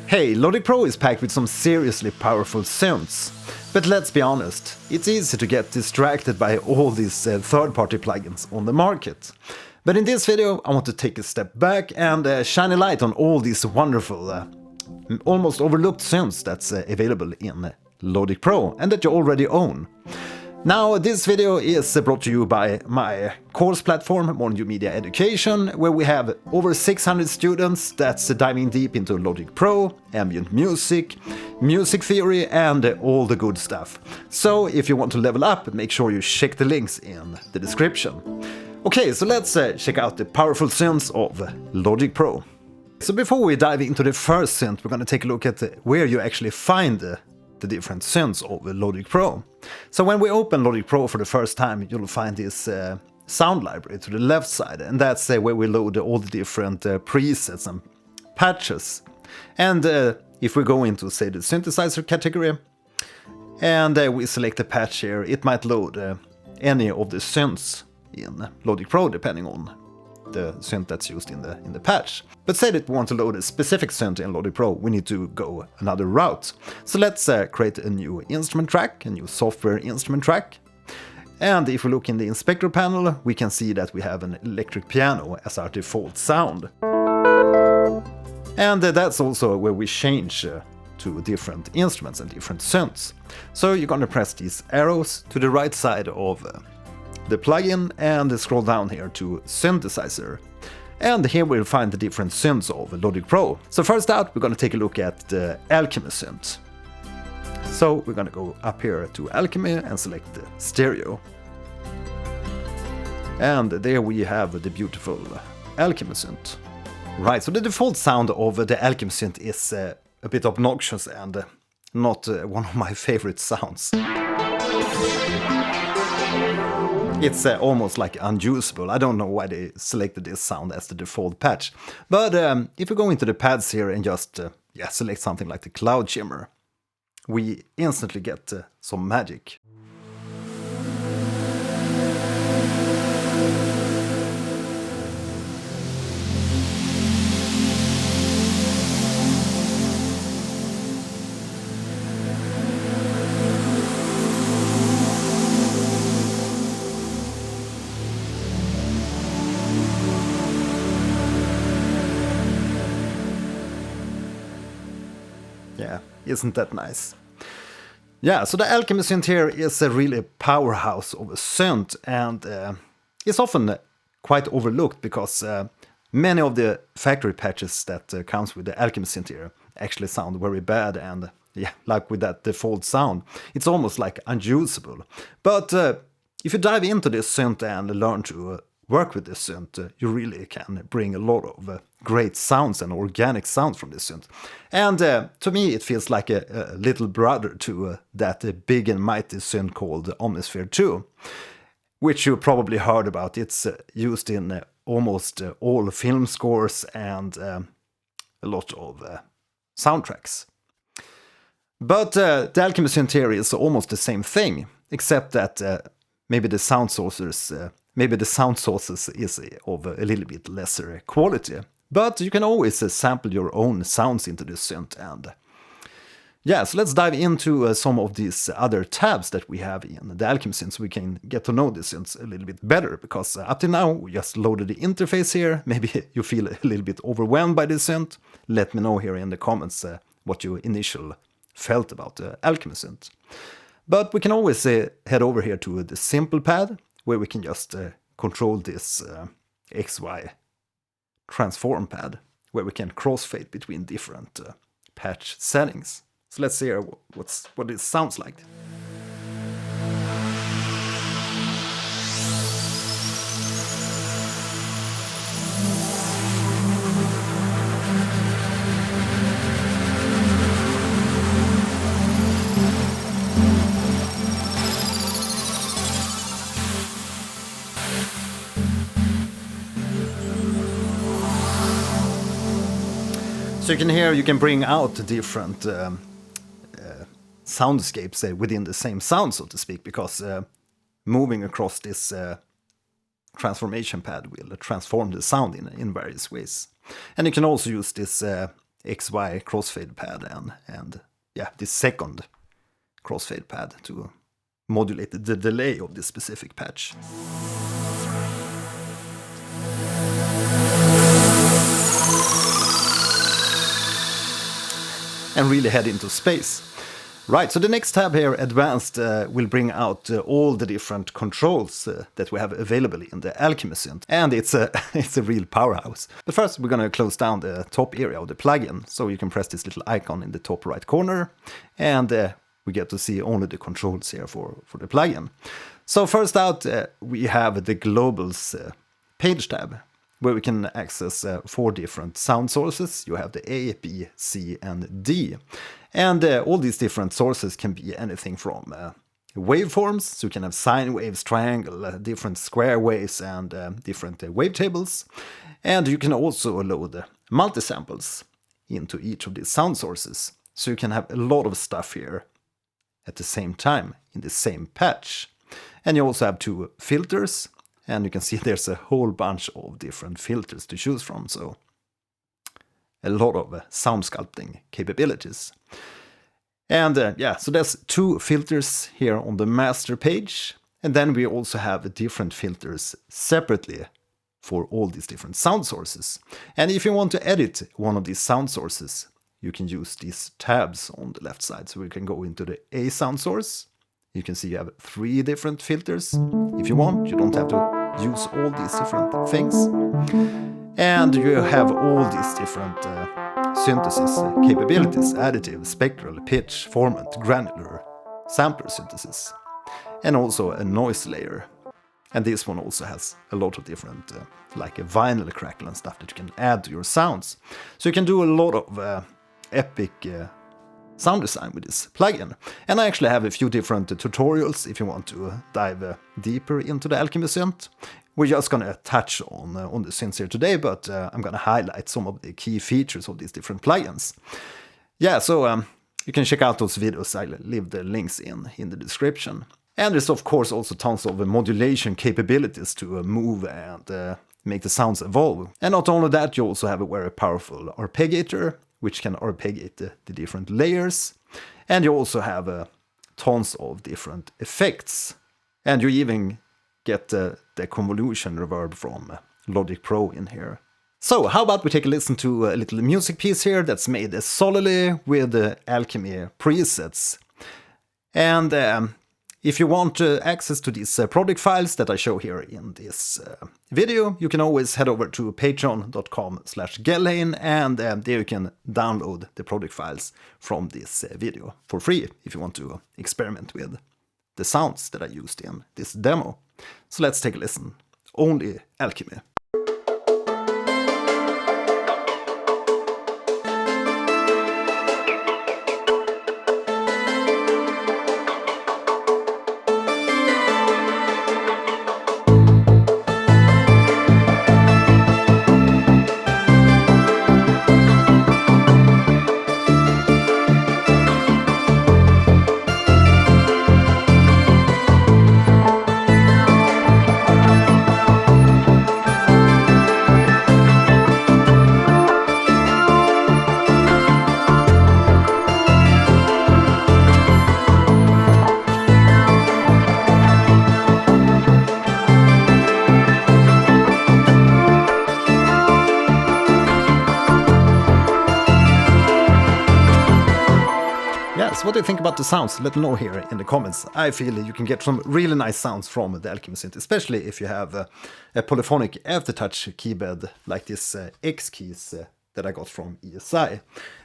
Hey, Logic Pro is packed with some seriously powerful synths. But let's be honest, it's easy to get distracted by all these third-party plugins on the market. But in this video I want to take a step back and shine a light on all these wonderful, almost overlooked synths that's available in Logic Pro and that you already own. Now, this video is brought to you by my course platform, More New Media Education, where we have over 600 students that's diving deep into Logic Pro, ambient music, music theory, and all the good stuff. So, if you want to level up, make sure you check the links in the description. Okay, so let's check out the powerful synths of Logic Pro. So before we dive into the first synth, we're going to take a look at where you actually find the different synths of Logic Pro. So when we open Logic Pro for the first time, you'll find this sound library to the left side, and that's where we load all the different presets and patches. And if we go into, say, the synthesizer category, and we select a patch here, it might load any of the synths in Logic Pro, depending on the synth that's used in the patch. But say that we want to load a specific synth in Logic Pro, we need to go another route. So let's create a new instrument track, a new software instrument track. And if we look in the inspector panel, we can see that we have an electric piano as our default sound. And that's also where we change to different instruments and different synths. So you're going to press these arrows to the right side of the plugin and scroll down here to synthesizer. And here we'll find the different synths of Logic Pro. So first out, we're going to take a look at the Alchemy Synth. So we're going to go up here to Alchemy and select the stereo. And there we have the beautiful Alchemy Synth. Right, so the default sound of the Alchemy Synth is a bit obnoxious and not one of my favorite sounds. It's almost like unusable. I don't know why they selected this sound as the default patch. But if we go into the pads here and just select something like the cloud shimmer, we instantly get some magic. Yeah, isn't that nice? Yeah, so the Alchemy Synth here is a really powerhouse of a synth, and it's often quite overlooked because many of the factory patches that comes with the Alchemy Synth here actually sound very bad, and yeah, like with that default sound, it's almost like unusable. But if you dive into this synth and learn to work with this synth, you really can bring a lot of great sounds and organic sounds from this synth. And to me it feels like a little brother to that big and mighty synth called Omnisphere 2, which you probably heard about. It's used in almost all film scores and a lot of soundtracks. But the Alchemy Synth here is almost the same thing, except that maybe the sound sources is of a little bit lesser quality. But you can always sample your own sounds into this synth. And yeah, so let's dive into some of these other tabs that we have in the Alchemy Synth so we can get to know this synth a little bit better. Because up to now we just loaded the interface here. Maybe you feel a little bit overwhelmed by this synth. Let me know here in the comments what you initially felt about the Alchemy Synth. But we can always head over here to the simple pad, where we can just control this XY transform pad, where we can crossfade between different patch settings. So let's see here what it sounds like. So you can hear, you can bring out different soundscapes within the same sound, so to speak, because moving across this transformation pad will transform the sound in various ways. And you can also use this XY crossfade pad and yeah, this second crossfade pad to modulate the delay of this specific patch. And really head into space. Right, so the next tab here, Advanced, will bring out all the different controls that we have available in the Alchemy Synth. And it's a real powerhouse. But first we're gonna close down the top area of the plugin. So you can press this little icon in the top right corner. And we get to see only the controls here for the plugin. So first out, we have the Globals page tab, where we can access 4 different sound sources. You have the A, B, C, and D. And all these different sources can be anything from waveforms, so you can have sine waves, triangle, different square waves, and different wavetables. And you can also load multi-samples into each of these sound sources. So you can have a lot of stuff here at the same time in the same patch. And you also have 2 filters. And you can see there's a whole bunch of different filters to choose from, so a lot of sound sculpting capabilities. And yeah, so there's 2 filters here on the master page, and then we also have different filters separately for all these different sound sources. And if you want to edit one of these sound sources, you can use these tabs on the left side. So we can go into the A sound source. You can see you have 3 different filters. If you want, you don't have to use all these different things. And you have all these different synthesis capabilities: additive, spectral, pitch, format, granular, sampler synthesis, and also a noise layer. And this one also has a lot of different, like a vinyl crackle and stuff that you can add to your sounds. So you can do a lot of epic sound design with this plugin. And I actually have a few different tutorials if you want to dive deeper into the Alchemy Synth. We're just gonna touch on the synths here today, but I'm gonna highlight some of the key features of these different plugins. Yeah, so you can check out those videos. I'll leave the links in the description. And there's of course also tons of modulation capabilities to move and make the sounds evolve. And not only that, you also have a very powerful arpeggiator, which can arpeggiate the different layers. And you also have tons of different effects. And you even get the convolution reverb from Logic Pro in here. So how about we take a listen to a little music piece here that's made solely with Alchemy presets. And if you want access to these project files that I show here in this video, you can always head over to patreon.com/Gellane, and there you can download the project files from this video for free if you want to experiment with the sounds that I used in this demo. So let's take a listen. Only Alchemy. What do you think about the sounds? Let me know here in the comments. I feel you can get some really nice sounds from the Alchemy Synth, especially if you have a polyphonic Aftertouch keyboard like this Xkeys that I got from ESI.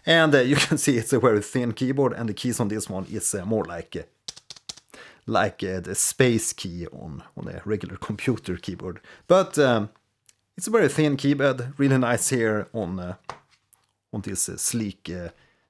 And you can see it's a very thin keyboard, and the keys on this one is more like the space key on a regular computer keyboard. But it's a very thin keyboard, really nice here on this sleek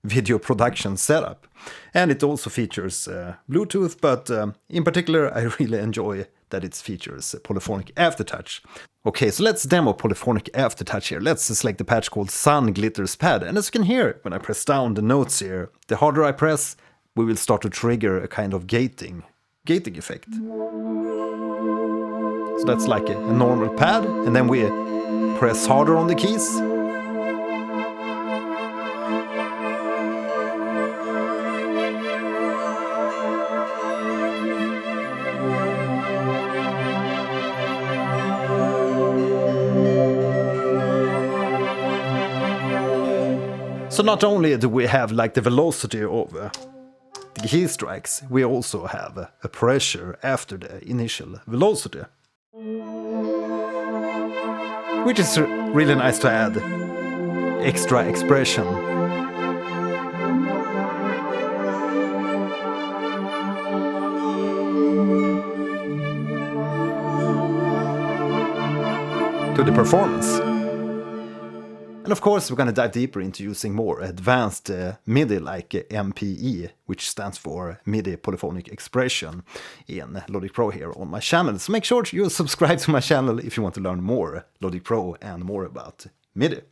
video production setup. And it also features Bluetooth, but in particular I really enjoy that it features Polyphonic Aftertouch. Okay, so let's demo Polyphonic Aftertouch here. Let's select the patch called Sun Glitters Pad, and as you can hear when I press down the notes here, the harder I press, we will start to trigger a kind of gating effect. So that's like a normal pad, and then we press harder on the keys. So not only do we have like the velocity of the key strikes, we also have a pressure after the initial velocity, which is really nice to add extra expression. To the performance. And of course, we're going to dive deeper into using more advanced MIDI like MPE, which stands for MIDI Polyphonic Expression, in Logic Pro here on my channel. So make sure you subscribe to my channel if you want to learn more Logic Pro and more about MIDI.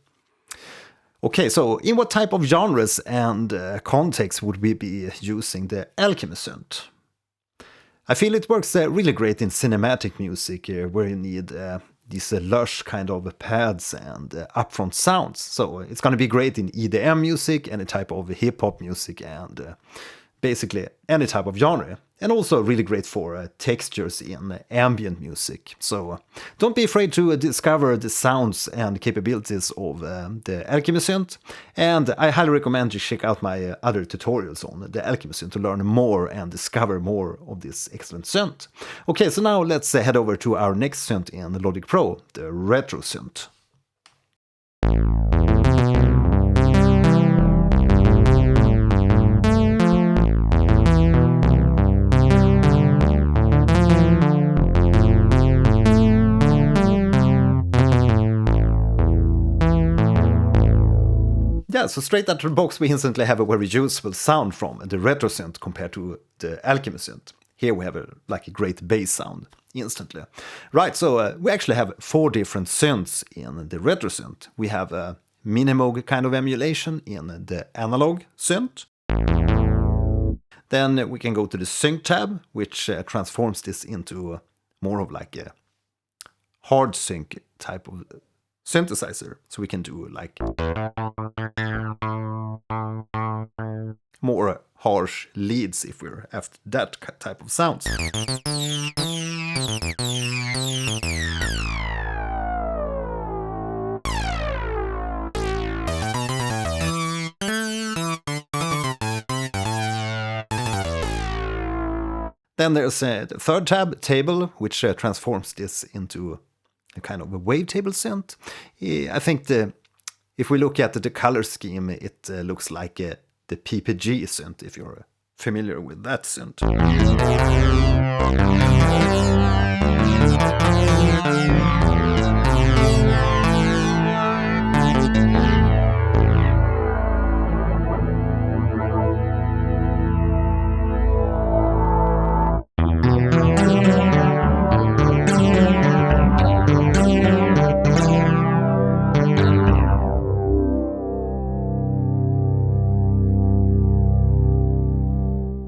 Okay, so in what type of genres and context would we be using the Alchemy Synth? I feel it works really great in cinematic music where you need these lush kind of pads and upfront sounds. So it's going to be great in EDM music, any type of hip-hop music, and basically any type of genre. And also really great for textures in ambient music. So don't be afraid to discover the sounds and capabilities of the Alchemy Synth. And I highly recommend you check out my other tutorials on the Alchemy Synth to learn more and discover more of this excellent synth. Okay, so now let's head over to our next synth in Logic Pro, the Retro Synth. Yeah, so straight out of the box we instantly have a very useful sound from the Retro Synth compared to the Alchemy Synth. Here we have a great bass sound instantly. Right, so we actually have 4 different synths in the Retro Synth. We have a Minimoog kind of emulation in the Analog Synth. Then we can go to the Sync tab, which transforms this into more of like a hard sync type of synthesizer. So we can do like more harsh leads if we're after that type of sounds. Then there's the third tab, Table, which transforms this into a kind of a wavetable synth. I think if we look at the color scheme, it looks like the PPG synth, if you're familiar with that synth.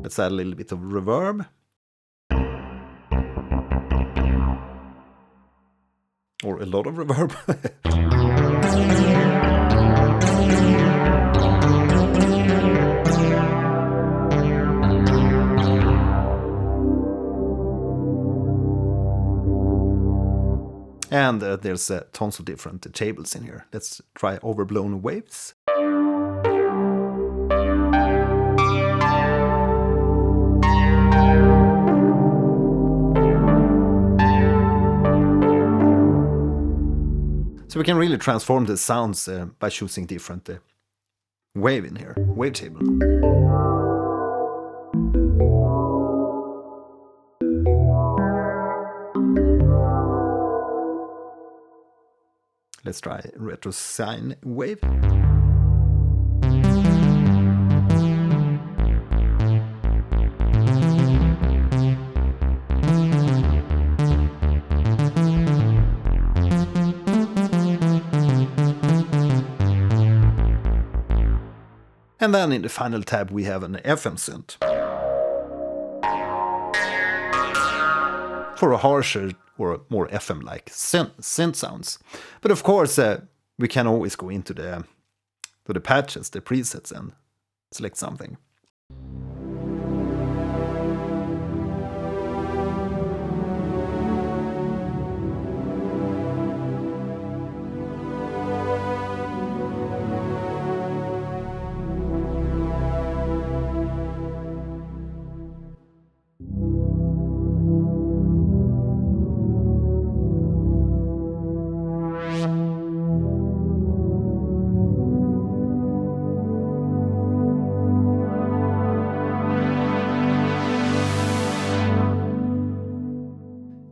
Let's add a little bit of reverb. Or a lot of reverb. And there's tons of different tables in here. Let's try Overblown Waves. So we can really transform the sounds by choosing different wave in here, wavetable. Let's try retro sine wave. And then in the final tab we have an FM synth. For a harsher or more FM-like synth sounds. But of course we can always go into the patches, the presets, and select something.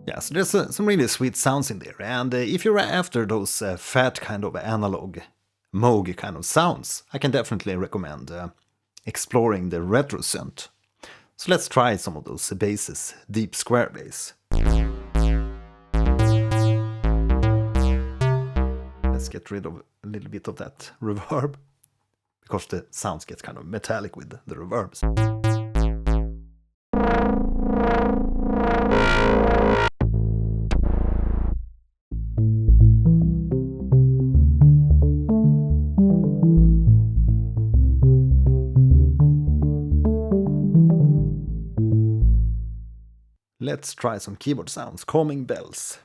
Yeah, so there's some really sweet sounds in there, and if you're after those fat kind of analog Moog kind of sounds, I can definitely recommend exploring the retro synth. So let's try some of those basses, deep square bass. Let's get rid of a little bit of that reverb, because the sounds get kind of metallic with the reverbs. Let's try some keyboard sounds, calming bells.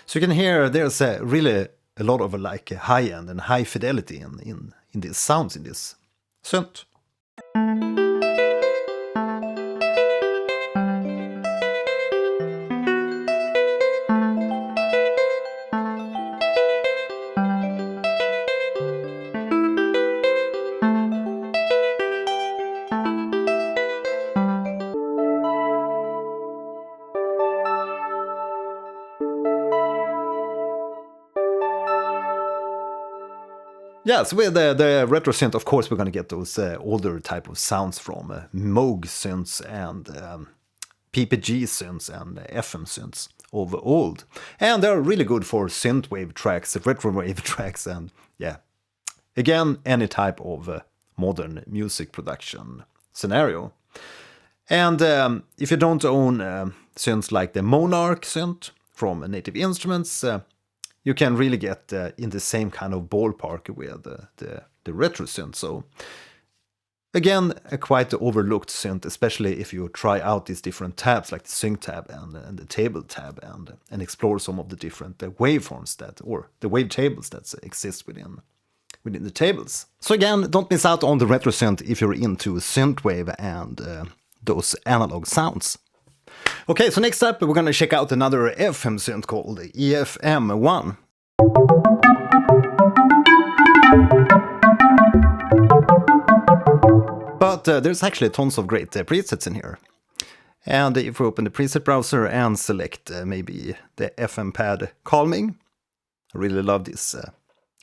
So you can hear there's really a lot of like high end and high fidelity in these sounds in this synth. Yes, with the retro synth, of course, we're going to get those older type of sounds from Moog synths and PPG synths and FM synths of old. And they're really good for synthwave tracks, retrowave tracks, and yeah, again, any type of modern music production scenario. And if you don't own synths like the Monarch synth from Native Instruments, you can really get in the same kind of ballpark with the retro synth. So again, a quite overlooked synth, especially if you try out these different tabs like the sync tab and the table tab and explore some of the different waveforms or the wavetables that exist within the tables. So again, don't miss out on the retro synth if you're into synthwave and those analog sounds. Okay, so next up we're going to check out another FM synth called EFM1. But there's actually tons of great presets in here. And if we open the preset browser and select maybe the FM pad calming, I really love this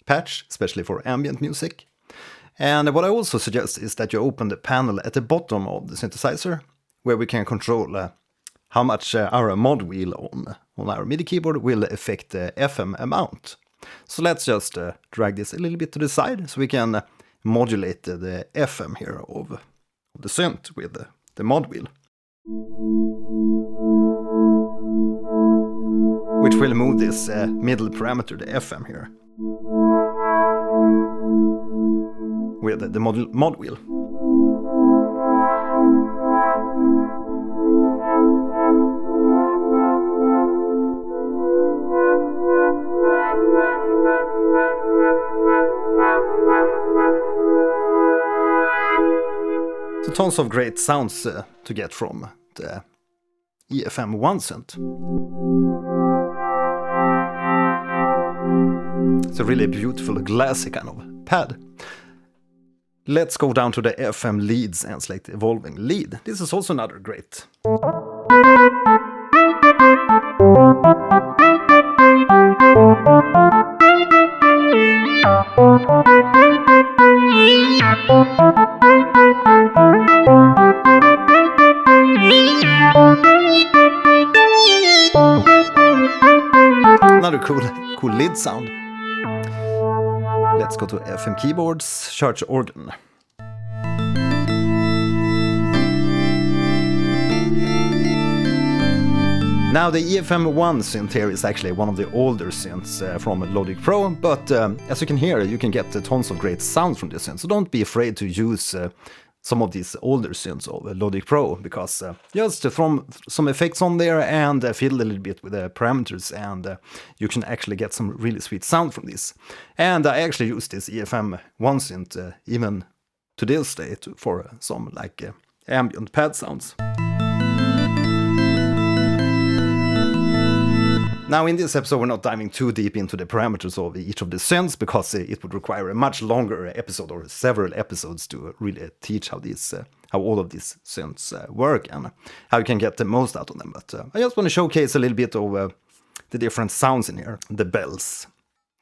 patch, especially for ambient music. And what I also suggest is that you open the panel at the bottom of the synthesizer, where we can control how much our mod wheel on our MIDI keyboard will affect the FM amount. So let's just drag this a little bit to the side so we can modulate the FM here of the synth with the mod wheel. Which will move this middle parameter, the FM here, with the mod wheel. So tons of great sounds to get from the EFM1 synth. It's a really beautiful glassy kind of pad. Let's go down to the FM leads and select evolving lead. This is also another great. Another cool lead sound. Let's go to FM keyboards, church organ. Now the EFM1 synth here is actually one of the older synths from Logic Pro, but as you can hear, you can get tons of great sounds from this synth, so don't be afraid to use some of these older synths of Logic Pro, because just to throw some effects on there and fiddle a little bit with the parameters, and you can actually get some really sweet sound from this. And I actually use this EFM1 synth even to this day for some like ambient pad sounds. Now in this episode we're not diving too deep into the parameters of each of the synths, because it would require a much longer episode or several episodes to really teach how all of these synths work and how you can get the most out of them. But I just want to showcase a little bit of the different sounds in here. The bells.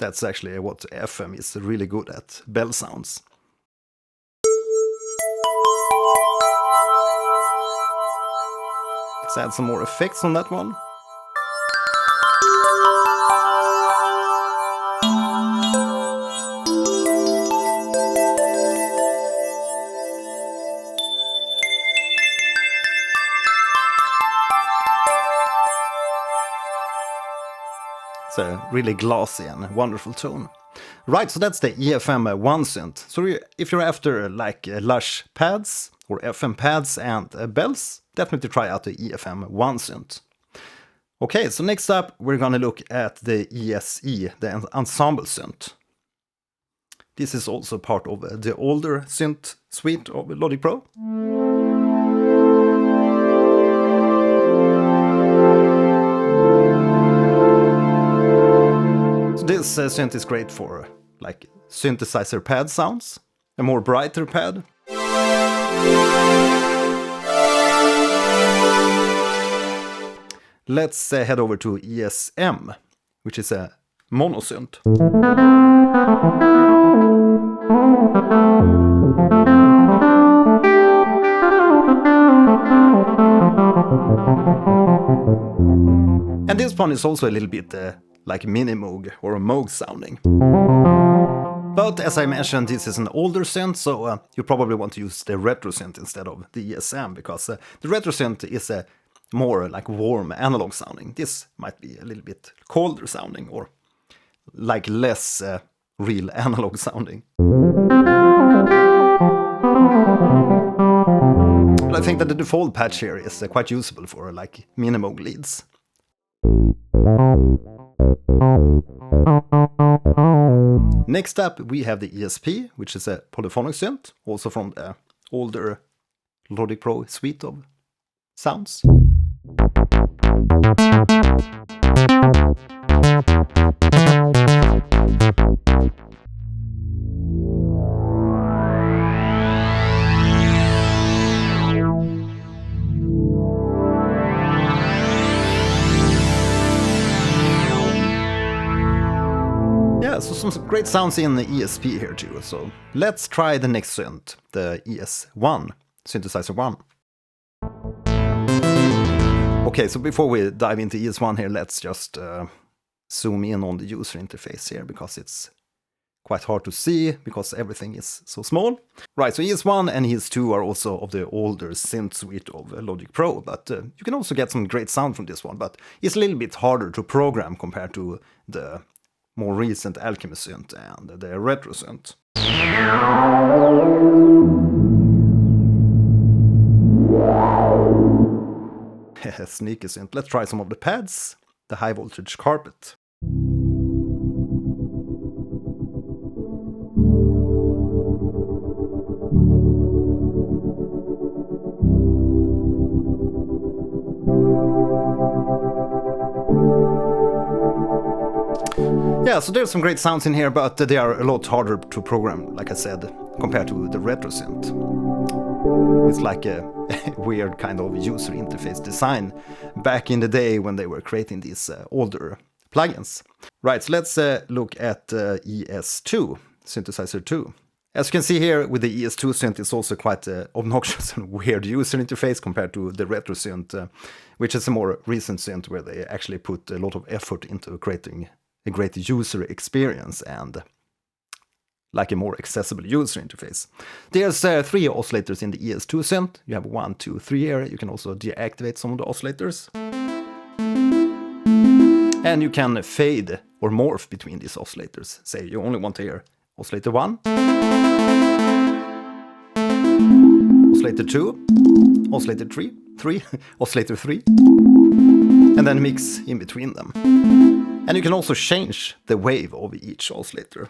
That's actually what FM is really good at, bell sounds. Let's add some more effects on that one. It's a really glassy and wonderful tone. Right, so that's the EFM1 synth. So if you're after like lush pads or FM pads and bells, definitely try out the EFM1 synth. Okay, so next up we're gonna look at the ESE, the Ensamble Synth. This is also part of the older synth suite of Logic Pro. This synth is great for like synthesizer pad sounds, a more brighter pad. Let's head over to ESM, which is a monosynth. And this one is also a little bit like mini Moog or a Moog sounding. But as I mentioned, this is an older synth, so you probably want to use the retro synth instead of the ESM, because the retro synth is a more like warm analog sounding. This might be a little bit colder sounding or like less real analog sounding. But I think that the default patch here is quite usable for like mini Moog leads. Next up we have the ESP, which is a polyphonic synth, also from the older Logic Pro suite of sounds. So some great sounds in the ESP here too. So let's try the next synth, the ES1, synthesizer 1. Okay, so before we dive into ES1 here, let's just zoom in on the user interface here, because it's quite hard to see because everything is so small. Right, so ES1 and ES2 are also of the older synth suite of Logic Pro, but you can also get some great sound from this one, but it's a little bit harder to program compared to the more recent Alchemy Synth and the retro synth. Sneaky synth. Let's try some of the pads. The high voltage carpet. Yeah, so there's some great sounds in here, but they are a lot harder to program, like I said, compared to the retro synth. It's like a weird kind of user interface design back in the day when they were creating these older plugins. Right, so let's look at ES2, synthesizer 2. As you can see here with the ES2 synth, it's also quite obnoxious and weird user interface compared to the retro synth, which is a more recent synth where they actually put a lot of effort into creating a great user experience and like a more accessible user interface. There's 3 oscillators in the ES2 synth. You have 1, 2, 3 here. You can also deactivate some of the oscillators. And you can fade or morph between these oscillators. Say you only want to hear oscillator 1, oscillator 2, oscillator 3, oscillator 3, and then mix in between them. And you can also change the wave of each oscillator.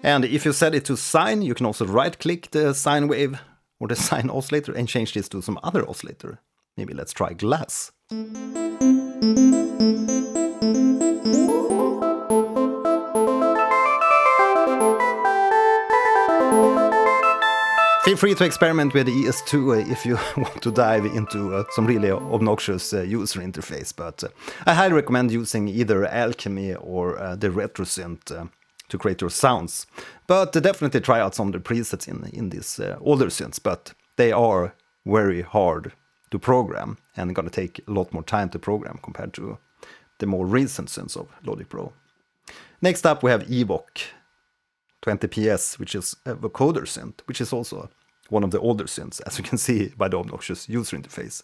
And if you set it to sine, you can also right-click the sine wave or the sine oscillator and change this to some other oscillator. Maybe let's try glass. Feel free to experiment with the ES2 if you want to dive into some really obnoxious user interface, but I highly recommend using either Alchemy or the Retro Synth to create your sounds. But definitely try out some of the presets in these older synths, but they are very hard to program and gonna take a lot more time to program compared to the more recent synths of Logic Pro. Next up we have EVOC 20PS, which is a vocoder synth, which is also one of the older synths, as you can see by the obnoxious user interface.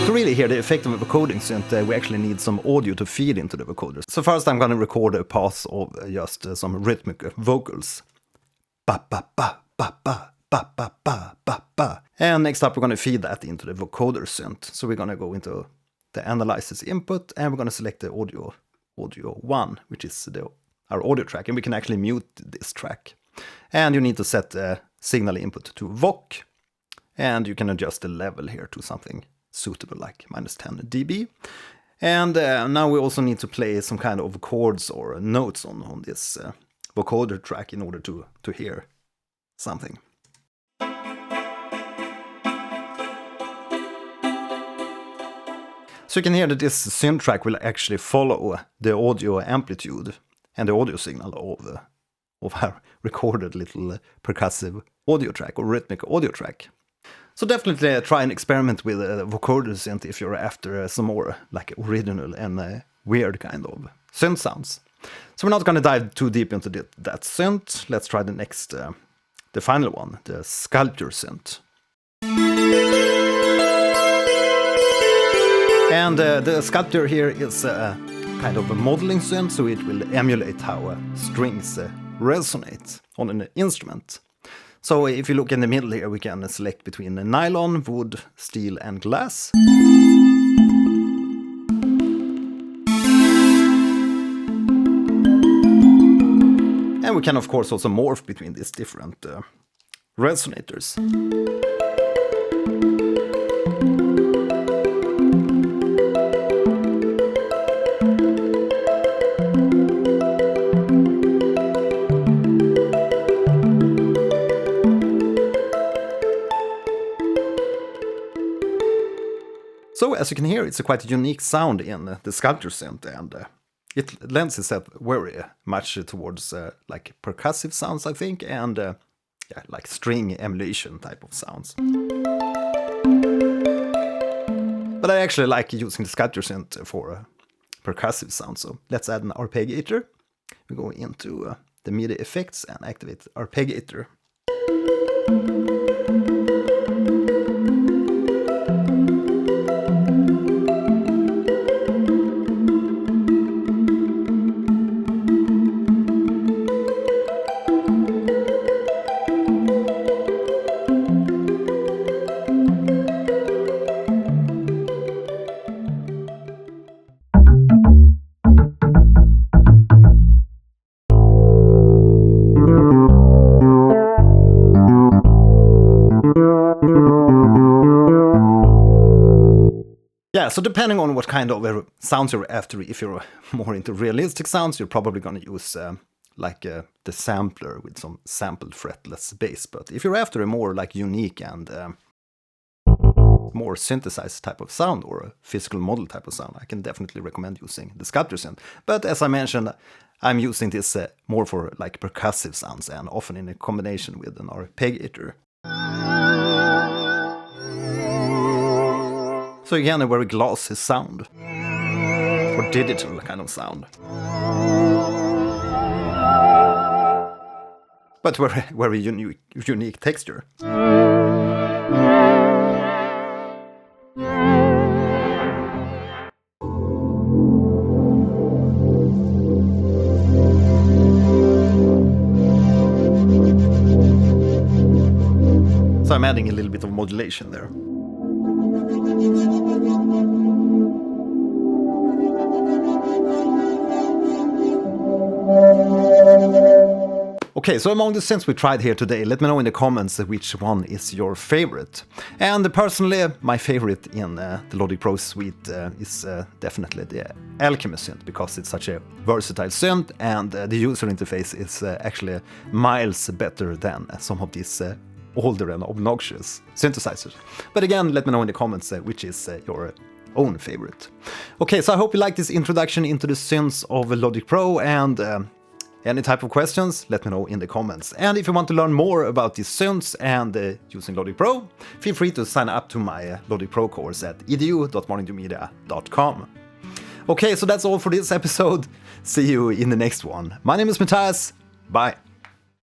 To really hear the effect of a vocoding synth, we actually need some audio to feed into the vocoder. So first I'm gonna record a pass of just some rhythmic vocals. Ba ba ba ba ba ba ba ba ba ba. And next up we're gonna feed that into the vocoder synth. So we're gonna go into the analysis input and we're gonna select the audio 1, which is our audio track, and we can actually mute this track. And you need to set the signal input to VOC, and you can adjust the level here to something suitable like -10 dB. And now we also need to play some kind of chords or notes on this vocoder track in order to hear something. So you can hear that this synth track will actually follow the audio amplitude and the audio signal of our recorded little percussive audio track or rhythmic audio track. So definitely try and experiment with a vocoder synth if you're after some more like original and weird kind of synth sounds. So we're not going to dive too deep into that synth. Let's try the next, the final one, the Sculpture Synth. And the Sculpture here is a kind of a modeling synth, so it will emulate how strings resonate on an instrument. So if you look in the middle here, we can select between nylon, wood, steel and glass. And we can of course also morph between these different resonators. So as you can hear, it's a quite unique sound in the Sculpture Synth, and it lends itself very much towards like percussive sounds, I think, and yeah, like string emulation type of sounds. But I actually like using the Sculpture Synth for percussive sounds, so let's add an arpeggiator. We go into the MIDI effects and activate arpeggiator. Yeah, so depending on what kind of sounds you're after, if you're more into realistic sounds, you're probably going to use the sampler with some sampled fretless bass. But if you're after a more like unique and more synthesized type of sound or a physical model type of sound, I can definitely recommend using the Sculpture Synth. But as I mentioned, I'm using this more for like percussive sounds and often in a combination with an arpeggiator. So again, a very glossy sound, or digital kind of sound. but very unique texture. So I'm adding a little bit of modulation there. Okay, so among the synths we tried here today, let me know in the comments which one is your favorite. And personally, my favorite in the Logic Pro suite is definitely the Alchemy Synth, because it's such a versatile synth and the user interface is actually miles better than some of these older and obnoxious synthesizers. But again, let me know in the comments which is your own favorite. Okay, so I hope you liked this introduction into the synths of Logic Pro, and any type of questions, let me know in the comments. And if you want to learn more about these synths and using Logic Pro, feel free to sign up to my Logic Pro course at edu.morningdomedia.com. Okay, so that's all for this episode. See you in the next one. My name is Mattias. Bye.